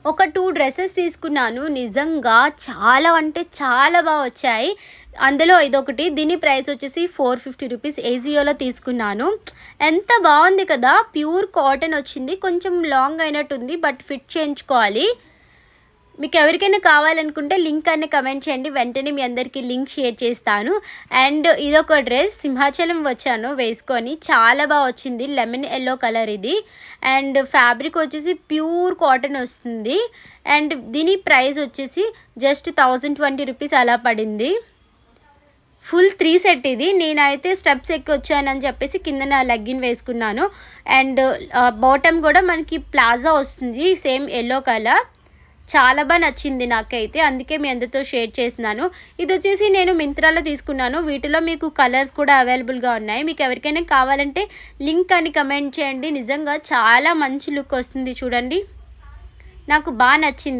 ఒక 2 డ్రెసెస్ తీసుకున్నాను. నిజంగా చాలా అంటే చాలా వచ్చాయి. అందులో ఇదొకటి. దీని ప్రైస్ వచ్చేసి 450 రూపీస్ ఏజియోలో తీసుకున్నాను. ఎంత బాగుంది కదా! ప్యూర్ కాటన్ వచ్చింది. కొంచెం లాంగ్ అయినట్టుంది, బట్ ఫిట్ చేయించుకోవాలి. మీకు ఎవరికైనా కావాలనుకుంటే లింక్ అని కమెంట్ చేయండి, వెంటనే మీ అందరికీ లింక్ షేర్ చేస్తాను. అండ్ ఇదొక డ్రెస్ సింహాచలం వచ్చాను వేసుకొని, చాలా వచ్చింది. లెమన్ ఎల్లో కలర్ ఇది. అండ్ ఫ్యాబ్రిక్ వచ్చేసి ప్యూర్ కాటన్ వస్తుంది. అండ్ దీని ప్రైస్ వచ్చేసి జస్ట్ 1020 రూపీస్ అలా పడింది. ఫుల్ 3 సెట్ ఇది. నేనైతే స్టెప్స్ ఎక్కి వచ్చానని చెప్పేసి కింద నా లెగ్గిన్ వేసుకున్నాను. అండ్ బాటమ్ కూడా మనకి ప్లాజా వస్తుంది, సేమ్ ఎల్లో కలర్. చాలా నచ్చింది నాకైతే, అందుకే మీ అందరితో షేర్ చేస్తున్నాను. ఇది వచ్చేసి నేను మింత్రాలో తీసుకున్నాను. వీటిలో మీకు కలర్స్ కూడా అవైలబుల్గా ఉన్నాయి. మీకు ఎవరికైనా కావాలంటే లింక్ అని కమెంట్ చేయండి. నిజంగా చాలా మంచి లుక్ వస్తుంది చూడండి, నాకు బాగా నచ్చింది.